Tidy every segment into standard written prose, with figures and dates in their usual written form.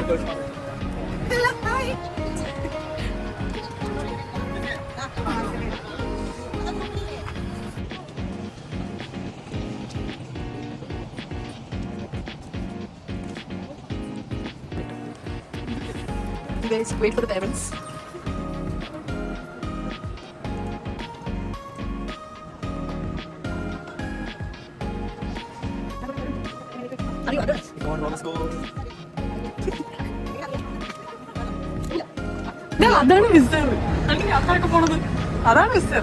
You guys wait for the parents. അതാണ് mister. അമ്മയൊക്കെ പോണത് അതാണ് മിസ്റ്റർ.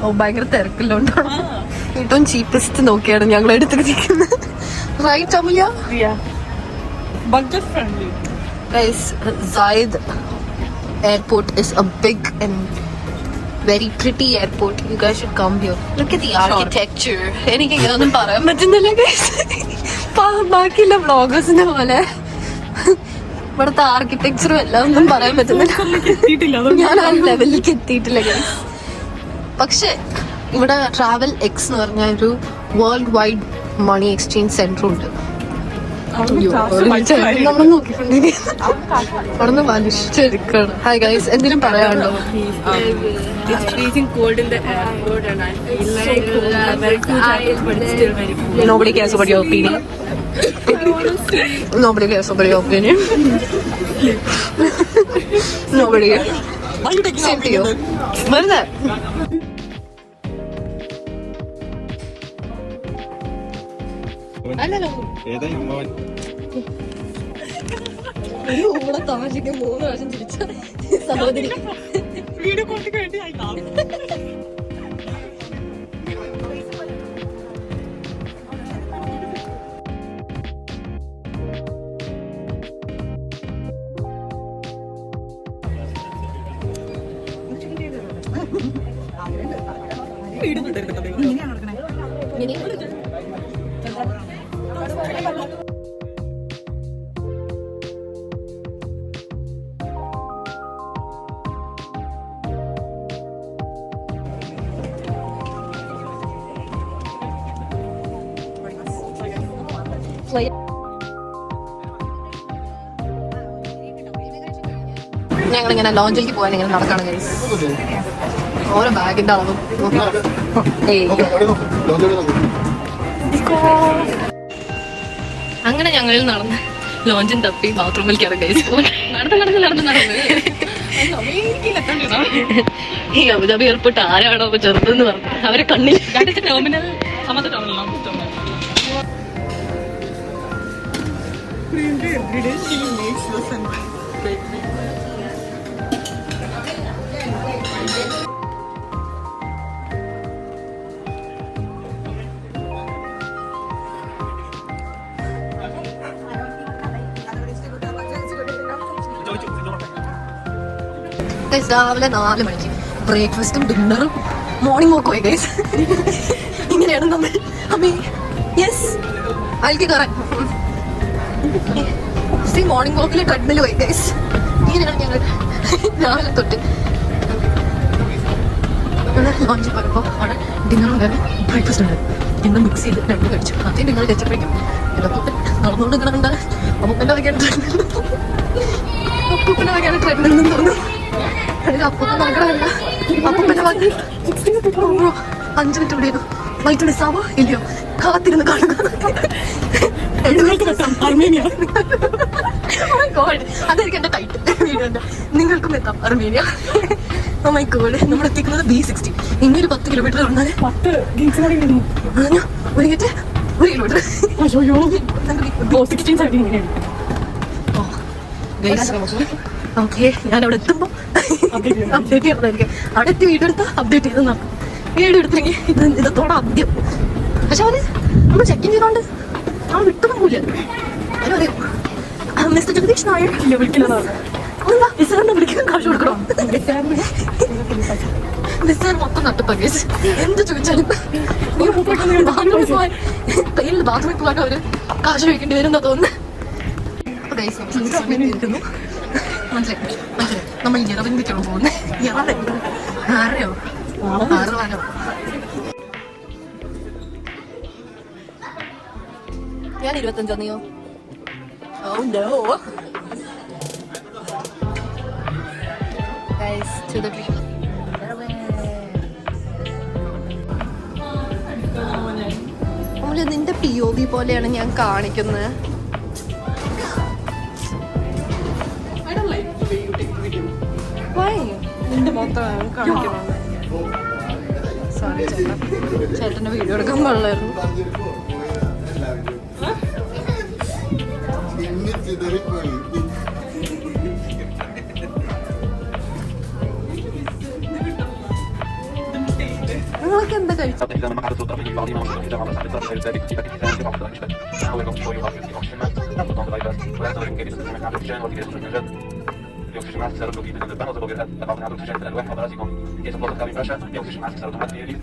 ഓ ഭയങ്കര തിരക്കില്ലോണ്ടാണ്. ഏറ്റവും ചീപ്പസ്റ്റ് നോക്കിയാണ് ഞങ്ങൾ എടുത്തിരിക്കുന്നത്. Right Amulya? Budget friendly. Guys, Zayed Airport is a big and very pretty airport. You guys should come here. Look at the architecture. എനിക്ക് ഇതൊന്നും പറയാൻ പറ്റുന്നില്ല guys. ബാക്കിയുള്ള വ്ളോഗേഴ്സിന്റെ പോലെ ഇവിടുത്തെ ആർക്കിടെക്ചറും എല്ലാം ഒന്നും പറയാൻ പറ്റുന്നില്ല. ഞാൻ ആ ലെവലിലേക്ക് എത്തിയിട്ടില്ല guys. പക്ഷെ ഇവിടെ ട്രാവൽ എക്സ് എന്ന് പറഞ്ഞ ഒരു world wide money exchange centre ഉണ്ട്. നമ്മൾ നോക്കിക്കൊണ്ടിരിക്കുന്നു വലിച്ചെടുക്കണം. ഹായ് ഗൈസ്, എന്തെങ്കിലും പറയാനുണ്ടോ? It's freezing cold in the airport and I feel like very cool, but it's still very cool. Nobody cares about your opinion. Nobody cares about your opinion. Nobody. Same to you. Where is that? ഒരു ഊള തമാശക്ക് 3 പ്രാവശ്യം തിരിച്ച സഹോദരി. Video കോളിക്ക് വേണ്ടി ഞങ്ങളിങ്ങനെ ലോഞ്ചിലേക്ക് പോകാൻ ഇങ്ങനെ നടക്കണം ഗൈസ്. ഓരോ ബാഗിന്റെ അളവും അങ്ങനെ ഞങ്ങൾ നടന്ന് ലോഞ്ചും തപ്പി ബാത്റൂമിലേക്ക് ഇറങ്ങി ഗൈസ്. നടന്ന് ഈ അബുദാബി എയർപോർട്ട് ആരാണോ ചെറുതെന്ന് പറഞ്ഞു അവരെ കണ്ണിൽ ടെർമിനൽ സമത്തെ terminal every day she makes this and രാവിലെ 4 മണിക്ക് ബ്രേക്ക്ഫാസ്റ്റും ഡിന്നറും മോർണിംഗ് വാക്കും പോയി ഗൈസ്. ഇങ്ങനെയാണ് നമ്മൾ. അമ്മേ യെസ് അതിലേക്ക് കയറാൻ മോർണിംഗ് വാക്കിൽ ട്രെഡ്മിൽ പോയി ഗൈസ്. ഇങ്ങനെയാണ് ഞങ്ങൾ രാവിലെ തൊട്ട് ലോഞ്ച് പോയപ്പോൾ അവിടെ ഡിന്നറും വേറെ ബ്രേക്ക്ഫാസ്റ്റ് ഉണ്ട്. ഇന്ന് മിക്സ് ചെയ്ത് 2 കഴിച്ചു. ആദ്യം ഡിന്നർ കഴിച്ചപ്പോഴേക്കും അപ്പൂപ്പൻ നടന്നുകൊണ്ട് കിടന്നുണ്ട്. അപ്പൂപ്പൻ്റെ വകയാണ് ട്രെഡ്മിൽ. അപ്പൂപ്പൻ്റെ വകയാണ് ട്രെഡ്മിൽ എന്ന് തോന്നുന്നു. അപ്പൂപ്പൻ നടക്കണമല്ല. അപ്പൂപ്പൻ്റെ വക 5 മിനിറ്റ് ഇവിടെ വൈറ്റ് മിസ്സാവോ ഇല്ലയോ കാത്തിരുന്ന് കാണുക. അതായിരിക്കും എന്റെ ടൈറ്റിൽ വീഡിയോന്റെ. നിങ്ങൾക്കും എത്താം അർമേനിയ. ഓ മൈ ഗോഡ്, നമ്മൾ എത്തിക്കുന്നത് B60. ഇനി ഒരു 10 കിലോമീറ്റർ വന്നാൽ 1 കിലോമീറ്റർ. ഓക്കെ, ഞാൻ അവിടെ എത്തുമ്പോ അപ്ഡേറ്റ് ചെയ്യണതായിരിക്കും. അവിടെ എത്തി വീഡിയോ എടുത്താൽ അപ്ഡേറ്റ് ചെയ്തെന്നാ വീഡിയോ എടുത്തില്ലെങ്കിൽ ഇതത്തോടെ ആദ്യം. പക്ഷെ അവന് നമ്മൾ ചെക്ക് ഇൻ ചെയ്തോണ്ട് അവൻ വിട്ടൊന്നും പോല. അവരും അറിയാം മിസ്റ്റർ ജഗദീഷ് നായർ വിളിക്കുന്നതാണ്. വിസാറിനെ വിളിക്കാൻ കാശ് കൊടുക്കണം. വിസാർ മൊത്തം നട്ടപ്പാ കേസ്. എന്ത് ചോദിച്ചാലും ബാത്റൂമിൽ പോകാൻ അവര് കാശ് ചോദിക്കേണ്ടി വരും എന്നാ തോന്നുന്നു. മനസ്സിലായി നമ്മൾ ഇറവിന്തിക്കാണ് പോകുന്നത്. ആരെയോ 6 വാനോ. ഞാൻ 25 നീയോ? Oh no, to the view. നമ്മള് നിന്റെ POV പോലെയാണ് ഞാൻ കാണിക്കുന്നത്. Why? നിന്റെ മൊത്തം കാണിക്കണം. സോറി ചേട്ടാ, ചേട്ടൻ്റെ വീഡിയോ എടുക്കാൻ പാടില്ലായിരുന്നു. നിങ്ങളൊക്കെ എന്താ കഴിച്ചു? Oxygen mask será bloqueado desde el plano, se bloquea la carbonada de oxígeno entre el hueso básico y eso puede caber pressure y oxygen mask será automáticamente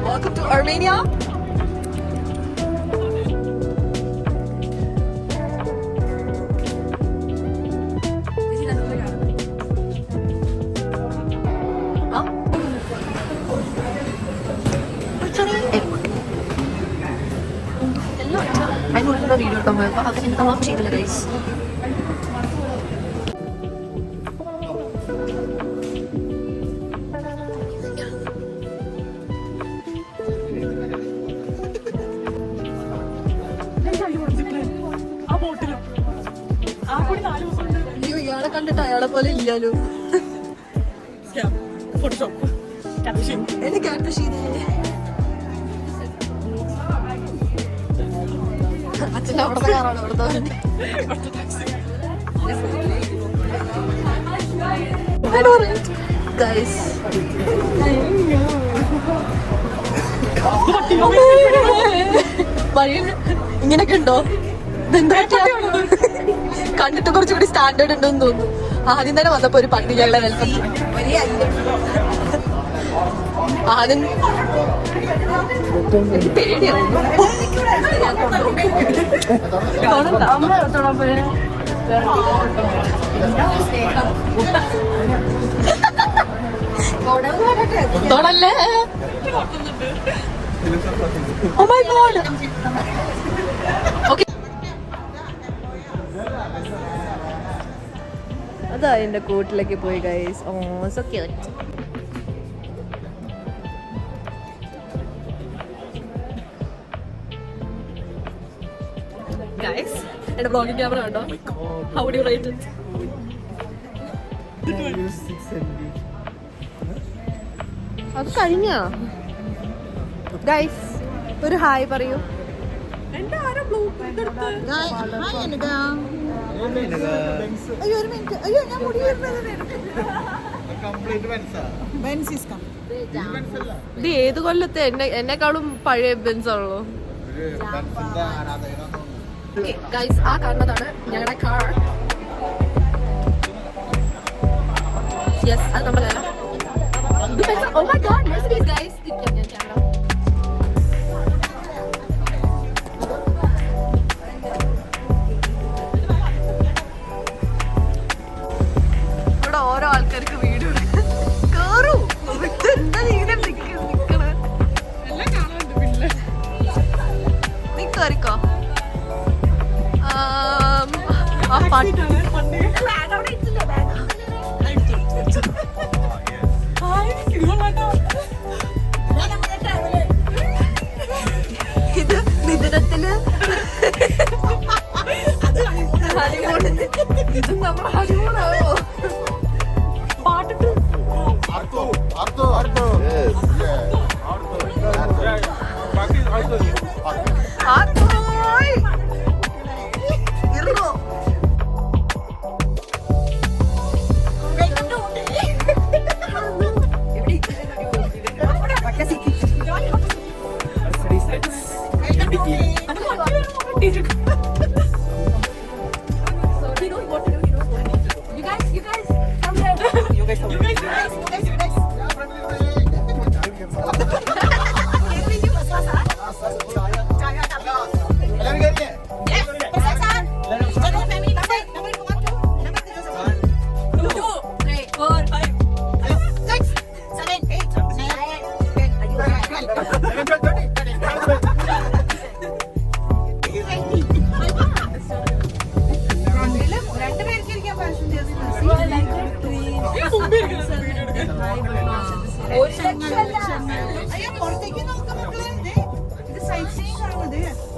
Welcome to Armenia. അതിനുള്ള video എടുക്കാൻ പോയപ്പോൾ അതിന് allot ചെയ്തില്ല guys. അയ്യോ, ഇയാളെ കണ്ടിട്ട് അയാളെ പോലെ ഇല്ലല്ലോ. എനിക്ക് അച്ഛൻ്റെ അവിടുത്തെ കാറാണ് ഇവിടുത്തെ. ഗൈസ് വഴിയിൽ ഇങ്ങനൊക്കെ ഉണ്ടോ? കണ്ടിട്ട് കുറച്ചുകൂടി സ്റ്റാൻഡേർഡ് ഉണ്ടെന്ന് തോന്നുന്നു. ആദ്യം തന്നെ വന്നപ്പോ ഒരു പട്ടി ഞങ്ങളെ വെൽക്കം. ആദ്യം എനിക്ക് പേടിയായിരുന്നു. തൊടല്ലേ? Oh my god. Okay. അതാ എന്റെ കൂട്ടിലേക്ക് പോയി ഗൈസ്. ഓ സോ ക്യൂട്ട്. ഗൈസ് എന്റെ ബ്ലോഗിംഗ് ക്യാമറ കണ്ടോ? How do you rate it? അത് കഴിഞ്ഞ ഗൈസ് ഒരു ഹായ് പറയൂ. അയ്യോ ഒരു മിനിറ്റ്. അയ്യോ ഞാൻ മുടി ഇത് ഏത് കൊല്ലത്തെ? എന്നെക്കാളും പഴയ ബെൻസ് ആണല്ലോ. ഗൈസ് ആ കാണുന്നതാണ് ഞങ്ങളുടെ കാർ. യെസ് അത് നമ്മളല്ല. Oh my god, Mercedes guys. ഇവിടെ ഓരോ ആൾക്കാർക്ക് വീഡിയോ കേറൂ. എന്താ ഇങ്ങനെ നിക്കണേ? നീ കേറിക്കോ. ഇത് മിഥുനത്തില് ഇത് നമ്മുടെ ഹണിമൂണാവോ? പാട്ടിട്ട് ഇരുന്നോ?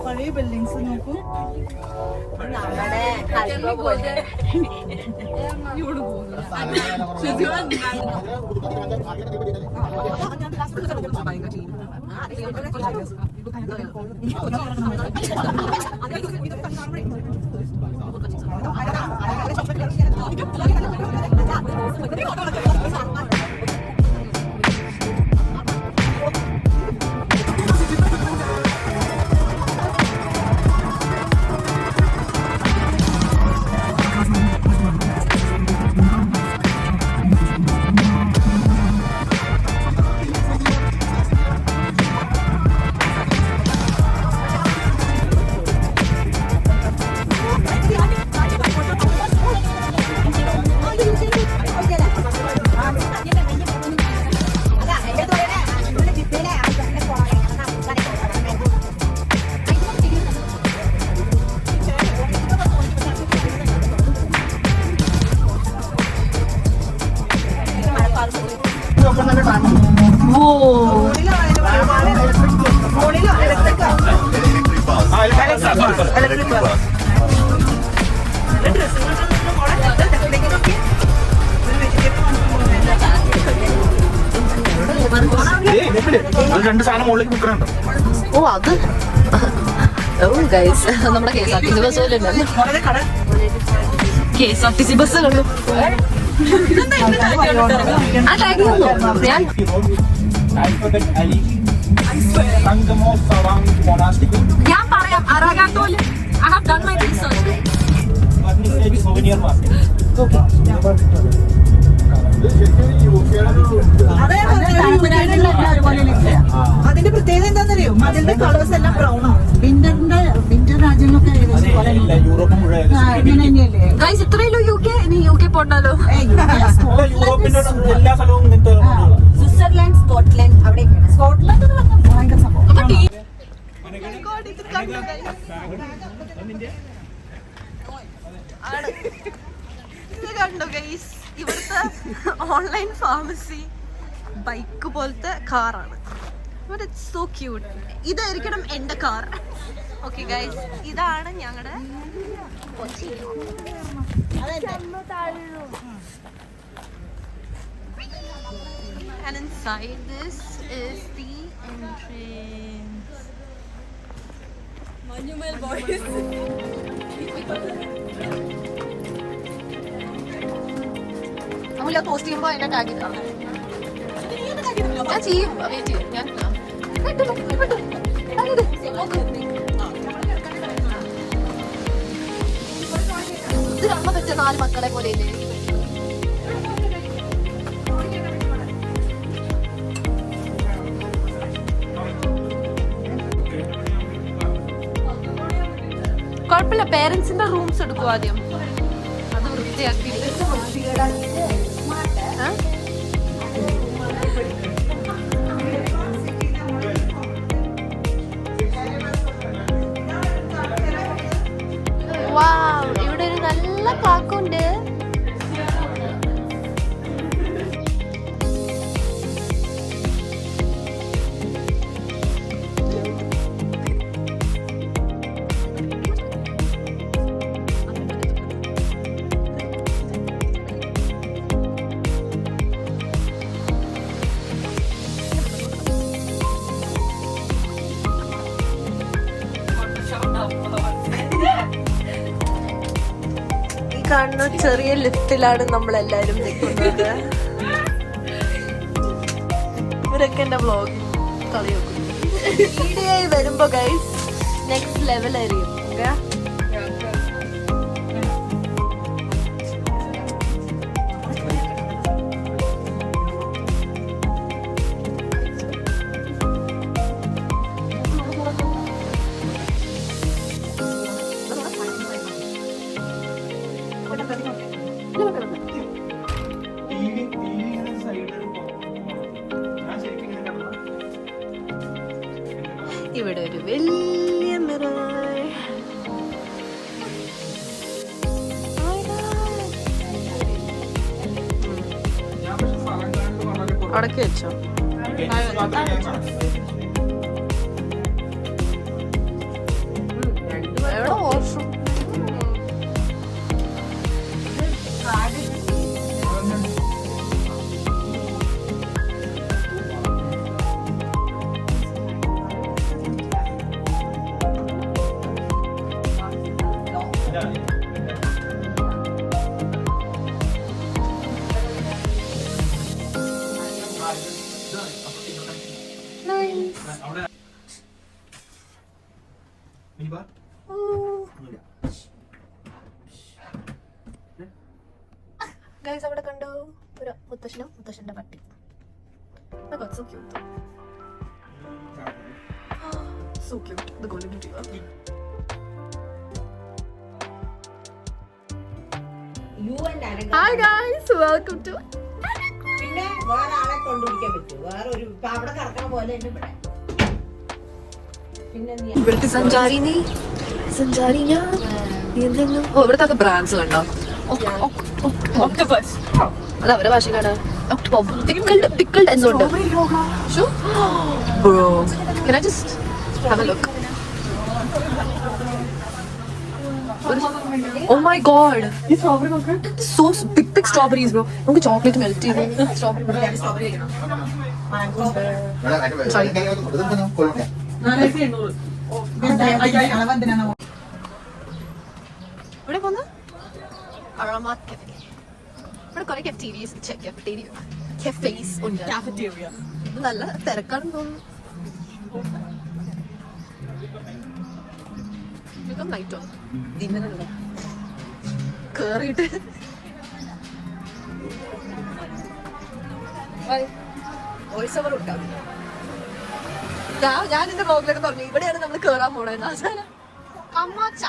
പഴയ ബിൽഡിങ്സ് നോക്കൂ. രണ്ട് സാധനം മുകളിലേക്ക് നിൽക്കണുണ്ടോ? ഓ അത് ഗൈസ് നമ്മുടെ KSRTC ബസ് പോലെ ഉണ്ടല്ലോ. KSRTC ബസ് കണ്ടു. ആ ടാഗ് ഞാൻ ഞാൻ പറയാം അറകാത്തോല്. I have done my research. അതിന്റെ പ്രത്യേകത എന്താണെന്നറിയോ? മതിലിന്റെ കളേഴ്സ് എല്ലാം ബ്രൗൺ ആണ്. വിന്റർ രാജ്യങ്ങളൊക്കെ ഗൈസ് ഇത്രയല്ലോ UK. ഇനി UK പോണ്ടാലോ. സ്വിറ്റ്സർലാൻഡ്, സ്കോട്ട്ലാൻഡ് അവിടെയൊക്കെയാണ്. സ്കോട്ട്ലാൻഡ് ഭയങ്കര സംഭവം. ഇത് കണ്ടോ ഗൈസ്, ഇവിടുത്തെ ഓൺലൈൻ ഫാർമസി ബൈക്ക് പോലത്തെ കാറാണ്. But it's so cute. ഇതായിരിക്കണം എൻ്റെ കാർ. ഓക്കെ ഗൈസ്, ഇതാണ് ഞങ്ങളുടെ and inside this is the entrance. Manuel boys. നമ്മള് പോസ്റ്റ് ചെയ്യുമ്പോ അതിന്റെ ടാഗ് ഇതാണ്. ഞാൻ ചെയ്യും, വെയിറ്റ് ചെയ്യും. ഞാൻ ഇത് കാണാൻ പറ്റിയ 4 മക്കളെ പോലെ ഇല്ലേ? കുഴപ്പമില്ല, പേരൻസിന്റെ റൂംസ് എടുക്കും ആദ്യം. അത് വൃത്തിയാക്കി ഇവിടെ ഒരു നല്ല പാക്കുണ്ട്. കാണുന്ന ചെറിയ ലിഫ്റ്റിലാണ് നമ്മളെല്ലാരും നിൽക്കുന്നത്. ഇവരൊക്കെ എന്റെ വ്ളോഗ് കളിയാക്കും. വീഡിയോ വരുമ്പോ ഗൈസ് നെക്സ്റ്റ് ലെവൽ ആയിരിക്കും. ഇവിടെ ഒരു വലിയ മിറർ. അടക്കി വെച്ചോ. എവിടെ വാഷ്റൂം? ഗൈസ് അവിടെ കണ്ടോ ഒരു മുത്തശ്ശനും മുത്തശ്ശന്റെ പട്ടി. So cute. So cute. The golden retriever. Hi guys, welcome to. പിന്നെ വേറെ ആളെ കൊണ്ടുപിടിക്കാൻ പറ്റും. വേറെ ഒരു അവിടെ കറക്കണ പോലെ തന്നെ ഇവിടെ. പിന്നെ ഇവിടുത്തെ സഞ്ചാരി നീ സഞ്ചാരി ഞാൻ ഇവിടുത്തെ ബ്രാൻഡ്സ് കണ്ടോ? Octopus. അത് അവരുടെ ഭാഷയിലാണ്. Pickled എന്നുണ്ട്. Bro, can I just have a look? Oh my god. So big strawberries, bro. നമുക്ക് ചോക്ലേറ്റ് മെൽറ്റ് ചെയ്ത് സ്ട്രോബെറി. Sorry. ഇവിടെ പോന്ന അറോമ കഫേ. ഇവിടെ കുറെ കഫേസ് ഉണ്ട്. ഇത് നല്ല തിരക്കാണെന്ന് തോന്നുന്നു. നൈറ്റോ ദിനല്ല കേറിയിട്ട് വോയിസ് ഓവർ ഉണ്ടാവും. ഞാൻ എന്റെ ബ്ലോഗിലൊക്കെ പറഞ്ഞു ഇവിടെയാണ് നമ്മൾ കേറാൻ പോണത്. അമ്മാച്ച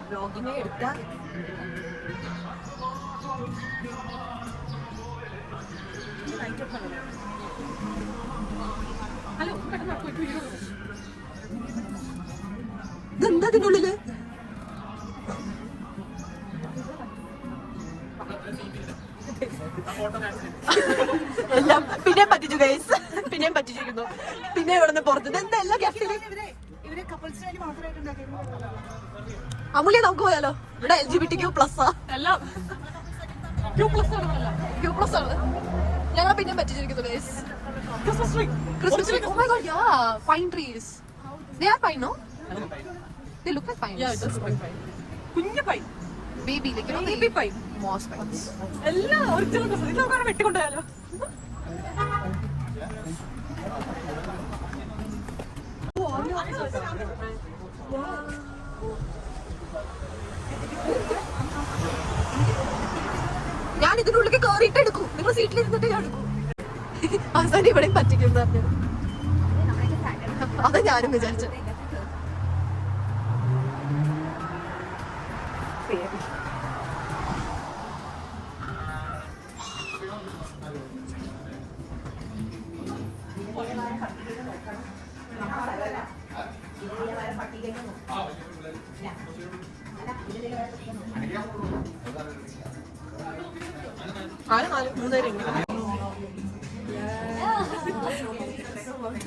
ബ്ലോഗിനെ എടുത്ത ഇതെന്താ ഇതിനുള്ളില്? എല്ലാം പിന്നെയും പറ്റിച്ചു ഗൈസ്, പിന്നെയും പറ്റിച്ചിരിക്കുന്നു. പിന്നെ ഇവിടെ നിന്ന് പുറത്ത് എന്താ എല്ലാ ക്യാഫിലും അമൂല്യ നമുക്ക് പോയാലോ? ഇവിടെ LGBTQ+ എല്ലാം Q+ ആണ്. ഞങ്ങൾ പിന്നെയും പറ്റിച്ചിരിക്കുന്നു guys. Christmas tree. Oh my god, yeah. Pine trees. They are pine, no? They look like pines. Yeah, it does look like pine. കുഞ്ഞു pine. Baby, like you know, Baby pine. moss pines. എല്ലാം original Christmas. ഇത് നമുക്ക് വെട്ടിക്കൊണ്ടുപോയാലോ? ഞാൻ ഇതിനുള്ളിൽ കയറിയിട്ട് എടുക്കും. നിങ്ങൾ സീറ്റിൽ ഇരുന്നിട്ട് ഞാൻ എടുക്കും. അവസാനം ഇവിടെ പറ്റിക്കുന്നത് അതാ ഞാനും വിചാരിച്ചു.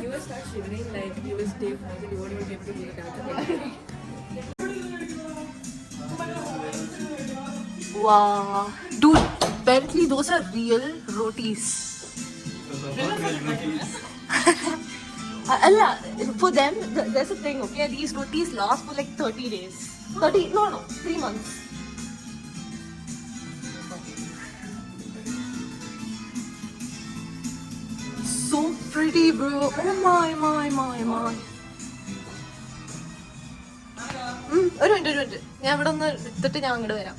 You will start shivering like you will stay frozen. You won't even be able to do the dance. Wow, dude, apparently those are real rotis. Allah, for them, there's a thing, okay? These rotis last for like 30 days. 3 months. So pretty, bro. Oh my. ഒരു minute ഞാൻ ഇവിടെ ഒന്ന് എടുത്തിട്ട് ഞാൻ അങ്ങോട്ട് വരാം.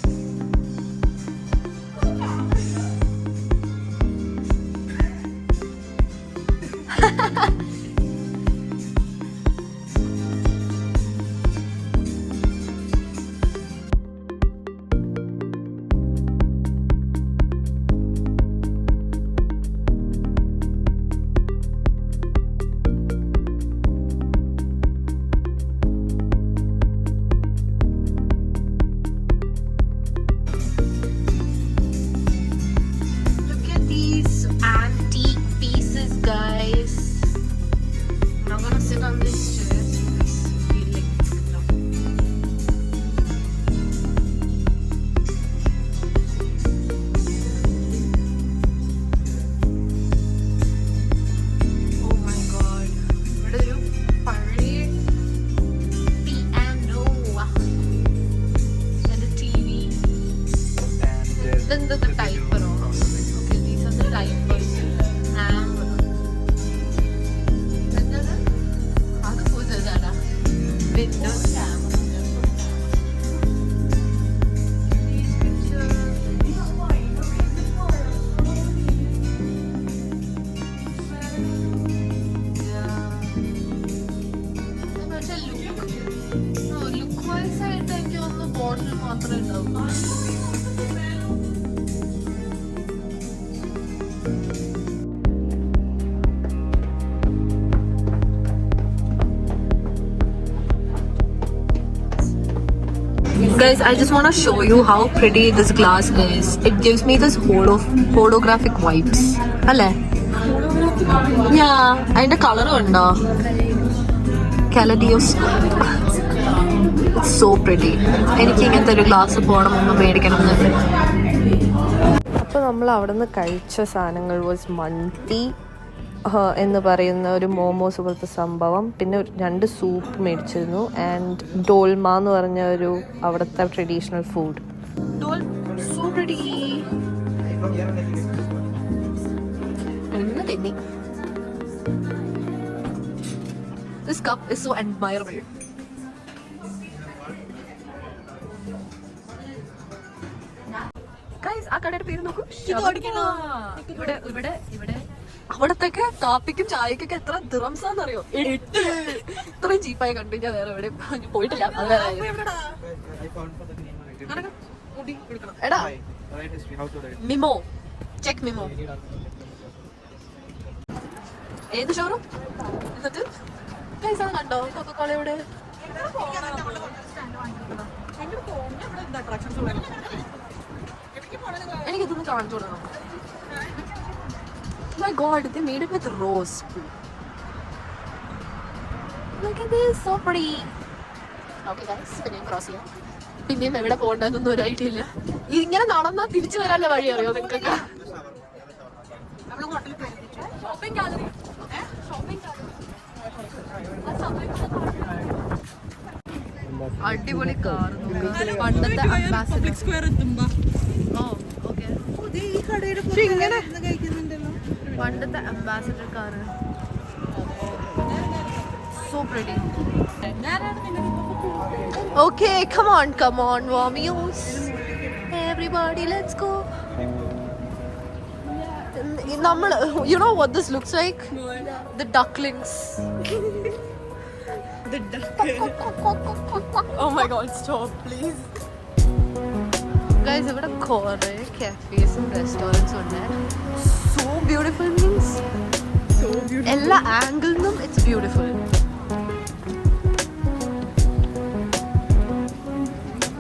The typer. Okay, these are the typers. Windows cam. These pictures. Yeah. But look wise I think on the bottle മാത്രമേ ഉണ്ടാവൂ. Guys, I just want to show you how pretty this glass is. It gives me this holographic vibes. Alle? Yeah, and the color undo. Kaleidoscope. It's so pretty. എനിക്ക് ഇങ്ങനത്തെ ഒരു glass പോകണം എന്ന് മേടിക്കണം എന്നുണ്ട്. അപ്പോൾ നമ്മൾ അവിടെ നിന്ന് കഴിച്ച സാധനങ്ങൾ വാസ് മന്തി എന്ന് പറയുന്ന ഒരു മോമോസ് പോലത്തെ സംഭവം, പിന്നെ 2 സൂപ്പ് മേടിച്ചിരുന്നു, ആൻഡ് ഡോൾമ എന്ന് പറഞ്ഞ ഒരു അവിടുത്തെ traditional food. This cup is so admirable. Guys, ആ കടയുടെ പേര് നോക്കൂ. ഇവിടെ അവിടത്തൊക്കെ കാപ്പിക്കും ചായക്കൊക്കെ എത്ര ദിറംസാന്നറിയോ? 8. ഇത്രയും ചീപ്പായി കണ്ടു ഞാൻ വേറെ എവിടെ പോയിട്ടില്ല. എടാ മിമോ, ചെക്ക് മിമോ. ഏത് ഷോറൂം? എന്നിട്ട് പൈസ കണ്ടോ കൊക്കക്കോളയുടെ? എനിക്കിതൊന്ന് കാണിച്ചു കൊടുക്കണം. My God, they made it with rose. Look at this, so pretty. Okay guys, പിന്നെ ക്രോസ് ചെയ്യാം. പിന്നെയും എവിടെ പോകണ്ടെന്നൊന്നും ഒരു ഐഡിയ ഇല്ല. ഇങ്ങനെ നടന്നാ തിരിച്ചു വരാനുള്ള വഴി അറിയോ നിങ്ങൾക്കൊക്കെ? അടിപൊളി കാർ. പണ്ടത്തെ പബ്ലിക് സ്ക്വയർ എത്തുമ്പോ പണ്ടത്തെ ambassador car. So pretty. Okay, come on, Romeos. Everybody, let's go. You know what this looks like? The ducklings. The duck. Oh my God, stop, please. Guys, ഇവിടെ കുറേ cafes and restaurants ഉണ്ട്. So beautiful means So beautiful. എല്ലാ ആംഗിളിലും it's beautiful.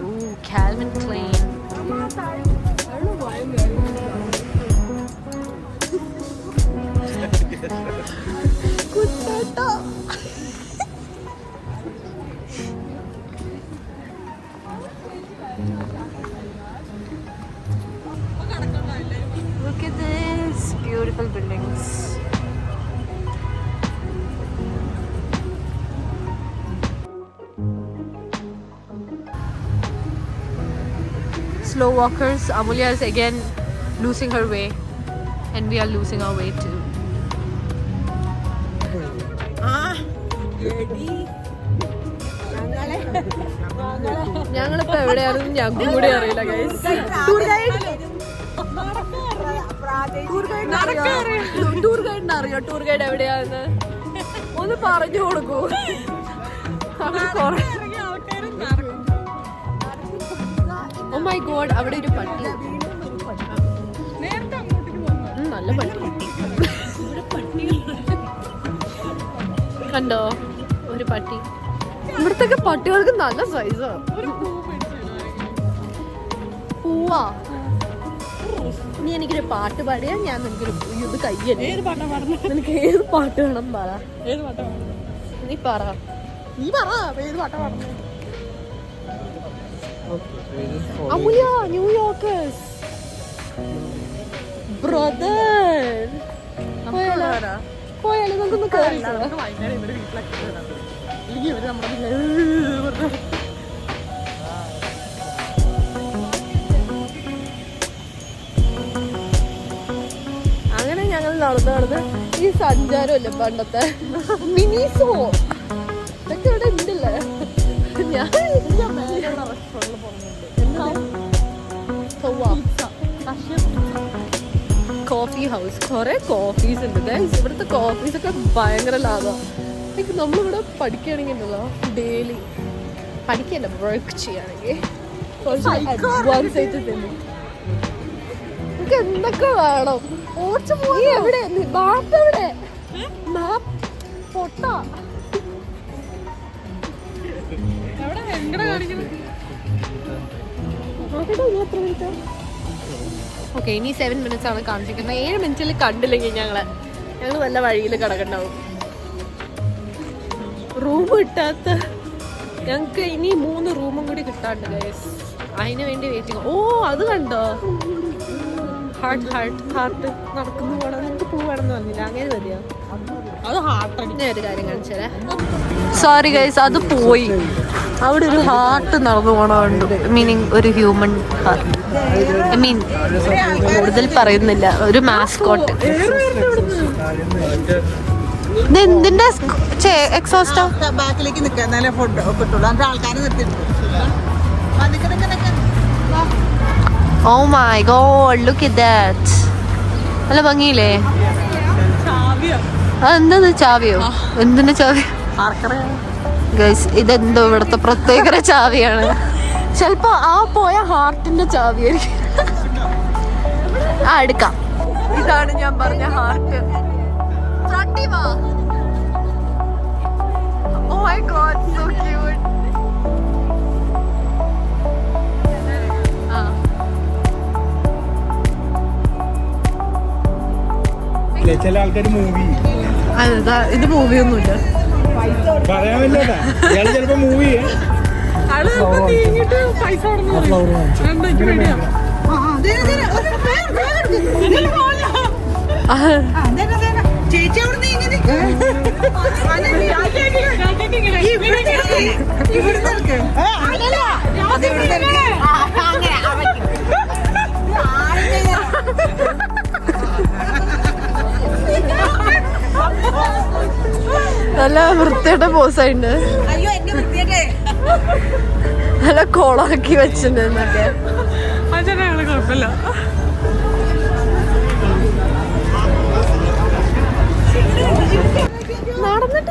Ooh, Calvin Klein. I don't know why I'm wearing കുട്ടേട്ടാ. Look at this beautiful buildings. Slow walkers. Amulya is again losing her way, and we are losing our way too. ഞങ്ങളിപ്പോ എവിടെയാണെന്ന് ഞങ്ങൾക്കും കൂടി അറിയില്ല guys. Tour ഗൈഡിന് അറിയോ? Tour guide എവിടെയാന്ന് ഒന്ന് പറഞ്ഞു കൊടുക്കൂ. ഓ മൈ ഗോഡ്, അവിടെ ഒരു പട്ടി. നല്ല പട്ടി. കണ്ടോ ഒരു പട്ടി? ഇവിടത്തെ പട്ടികൾക്ക് നല്ല സൈസാ. പൂവാ. നീ എനിക്കൊരു പാട്ട് പാടിയാ ഞാൻ നിനക്കൊരു ഇത് കയ്യല്ലേ. നിനക്ക് ഏത് പാട്ട് വേണം പറ. നീ പറ. ഏത് പാട്ടാ പാടുന്നത്? അമുല്യ, ന്യൂയോർക്കേഴ്സ് ബ്രദർ. പോയാലോ നമുക്കൊന്ന് കേറി. അങ്ങനെ ഞങ്ങൾ നടന്ന് ഈ സഞ്ചാരമല്ലേ പണ്ടത്തെ മിനിസോ ഇതൊക്കെ ഇവിടെ ഉണ്ടല്ലേ. ഞാൻ കോഫി ഹൗസ്, കുറെ കോഫീസ് ഉണ്ട് ഗൈസ്. ഇവിടുത്തെ കോഫീസ് ഒക്കെ ഭയങ്കര ലാഭമാണ്. ലൈക്ക് നമ്മളിവിടെ പഠിക്കുകയാണെങ്കിൽ ഉണ്ടല്ലോ, ഡെയിലി പഠിക്കല്ല വർക്ക് ചെയ്യുകയാണെങ്കിൽ കുറച്ച് അഡ്വാൻസ് ആയിട്ട് തന്നു. നമുക്ക് എന്തൊക്കെ വേണം. നീ എവിടെ? മാപ്പ് എവിടെ? മാപ്പ് പൊട്ട. ഓക്കെ, ഇനി 7 minutes ആണ് കാണിച്ചിരിക്കുന്നത്. 7 minutes കണ്ടില്ലെങ്കിൽ ഞങ്ങൾ വല്ല വഴിയിൽ കിടക്കണ്ടാവും. റൂം കിട്ടാത്ത ഞങ്ങൾക്ക് ഇനി 3 റൂമും കൂടി കിട്ടാണ്ട് ഗൈസ്. അതിന് വേണ്ടി വെയിറ്റിംഗ്. ഓ അത് കണ്ടോ, ഹാർട്ട് നടക്കുന്നു. വേണം നിങ്ങൾക്ക് പോവാണെന്ന് പറഞ്ഞില്ല, അങ്ങനെ മതിയോ? അത് ഹാർട്ട്. ഒരു കാര്യം കാണിച്ചാലേ. സോറി ഗൈസ്, അത് പോയി. അവിടെ ഒരു ഹാർട്ട് നടന്നു പോണുണ്ട്. മീനിങ് ഒരു ഹ്യൂമൻ ഹാർട്ട്. ഐ മീൻ കൂടുതൽ പറയുന്നില്ല, ഒരു മാസ്കോട്ട്. ഇത് എന്തിന്റെ എക്സോസ്റ്റോ? ബാക്കിലേക്ക് നിൽക്കുക, എന്നാലേ ഫുഡ് കിട്ടുള്ളൂ. എന്നിട്ട് ആൾക്കാരെ നിർത്തിയിട്ടുണ്ട്. Oh my god, look at that. നല്ല ഭംഗിയില്ലേ? അതെന്താ ചാവിയോ? എന്തിന്റെ ചാവി? ഗൈസ്, ഇതെന്തോ ഇവിടുത്തെ പ്രത്യേക ചാവിയാണ്. ചിലപ്പോ ആ പോയ ഹാർട്ടിന്റെ ചാവിയായിരിക്കും. എടുക്കാം. ഇതാണ് ഞാൻ പറഞ്ഞ heart. Oh my god, so cute. ചില ആൾക്കാർ മൂവി ഇത് മൂവിയൊന്നുമില്ല. പറയാൻ പറ്റില്ല. ഇയാള് ചിലപ്പോ മൂവി പൈസ ചേച്ചി അവിടെ നല്ല വൃത്തിയുടെ പോസായിട്ടുണ്ട്. അയ്യോ എന്നെ വൃത്തിയല്ലേ. നല്ല കോളാക്കി വെച്ചിട്ടുണ്ട് എന്നൊക്കെ. കുഴപ്പമില്ല.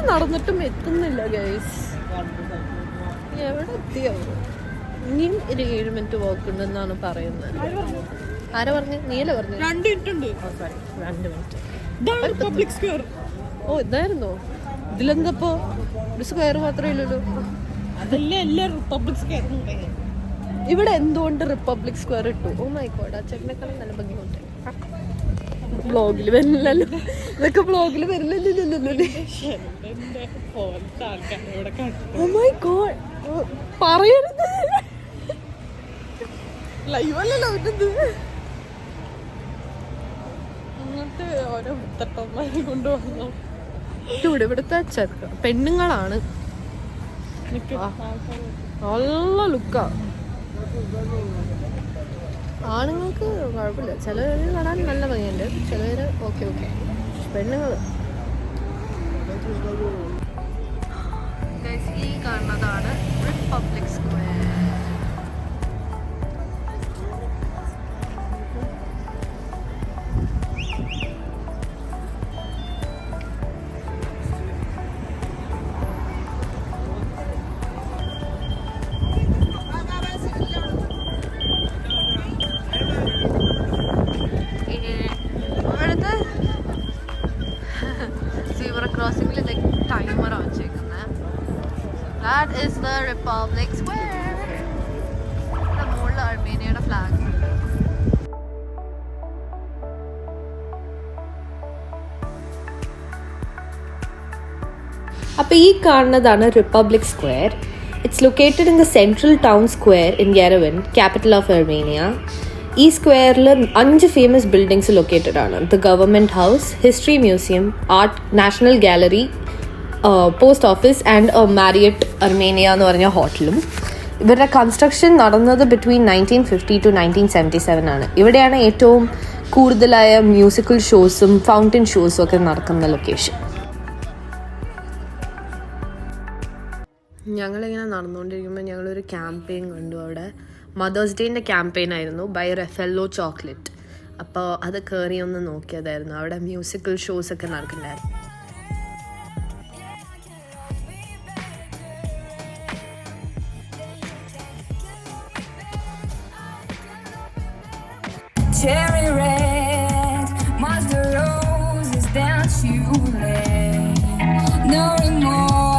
നടന്നിട്ടും എത്തുന്നില്ല ഗൈസ്. എവിടെ എത്തിയോ? ഇനിയും ഒരു 7 minute വാക്ക് ഉണ്ടെന്നാണ് പറയുന്നത്. ആരാ പറഞ്ഞു? നീല പറഞ്ഞു 2 minute ഉണ്ട്. 2 minute. Public square. ഓ ഇതായിരുന്നോ? ഇതിലെന്തപ്പോ ഒരു സ്ക്വയർ മാത്രമേ ഇല്ലല്ലോ. Republic square. ഇവിടെ എന്തുകൊണ്ട് റിപ്പബ്ലിക് സ്ക്വയർ ഇട്ടു? ഓ മൈ ഗോഡ്, ആ ചേട്ടനെക്കാളും നല്ല ഭംഗിയുണ്ട്. ബ്ലോഗിൽ വരില്ലല്ലോ, ഇതൊക്കെ ബ്ലോഗിൽ വരില്ലല്ലോ. ഓ മൈ ഗോഡ്, പറയരുത്. ലൈവല്ലല്ലോ ഇത്. അങ്ങനത്തെ ഓരോ വൃത്തട്ടന്മാരെ കൊണ്ടുവന്നു. ഇവിടുത്തെ പെണ്ണുങ്ങളാണ് നല്ല ലുക്കാ. ആണുങ്ങൾക്ക് കുഴപ്പമില്ല, ചിലവര് കാണാൻ നല്ല ഭംഗിയുണ്ട്, ചിലവര് ഓക്കെ. പെണ്ണുങ്ങള് Guys, ഈ കാണുന്നതാണ് റിപ്പബ്ലിക് സ്ക്വയർ. ഇവിടുത്തെ സീബ്ര ക്രോസിംഗിൽ ടൈമറാണ് വെച്ചേക്കുന്നത്. That is the Republic Square. ഇവിടെ മുകളിൽ അർമേനിയയുടെ ഫ്ലാഗ്. അപ്പോൾ ഈ കാണുന്നതാണ് republic square. It's located in the central town square in Yerevan, capital of Armenia. ഈ സ്ക്വയറിൽ 5 ഫേമസ് ബിൽഡിങ്സ് ലൊക്കേറ്റഡ് ആണ്. The government house, history museum, art, national gallery, post office and Marriott Armenia എന്ന് പറഞ്ഞ ഹോട്ടലും. ഇവരുടെ construction നടന്നത് between 1950 to 1977 ആണ്. ഇവിടെയാണ് ഏറ്റവും കൂടുതലായ മ്യൂസിക്കൽ ഷോസും ഫൗണ്ടൻ ഷോസും ഒക്കെ നടക്കുന്ന ലൊക്കേഷൻ. ഞങ്ങളിങ്ങനെ നടന്നുകൊണ്ടിരിക്കുമ്പോൾ ഞങ്ങളൊരു ക്യാമ്പയിൻ കണ്ടു. അവിടെ മദേഴ്സ് ഡേൻ്റെ ക്യാമ്പയിൻ ആയിരുന്നു, ബൈ റെഫെല്ലോ ചോക്ലേറ്റ്. അപ്പോൾ അത് കയറി ഒന്ന് നോക്കിയതായിരുന്നു. അവിടെ മ്യൂസിക്കൽ ഷോസ് ഒക്കെ നടക്കുന്നുണ്ടായിരുന്നു. Cherry red, Mazda roses down to late. No remorse.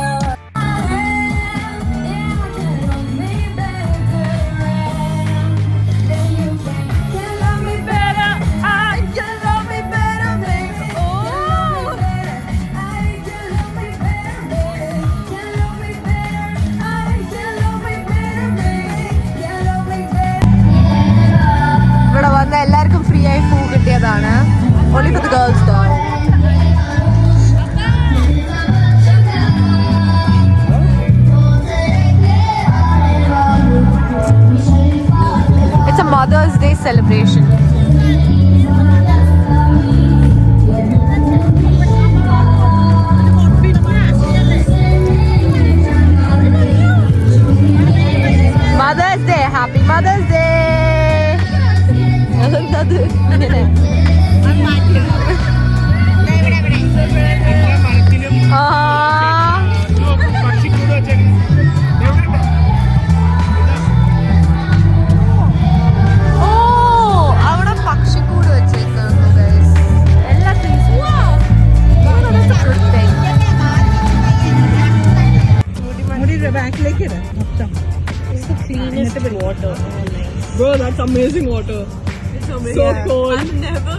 ഇവിടെ വന്ന എല്ലാവർക്കും ഫ്രീ ആയി പൂ കിട്ടിയതാണ്. Only for the girls though. It's a Mother's Day celebration. Mother's Day, happy Mother's Day. അതെന്തത് ഇങ്ങനെ അവിടെ പക്ഷിക്കൂട് വെച്ചേക്കുന്നു ഗൈസ്. എല്ലാ ബാക്കിലേക്ക് ഇടാം മൊത്തം. Bro, that's amazing water. So cold. I've never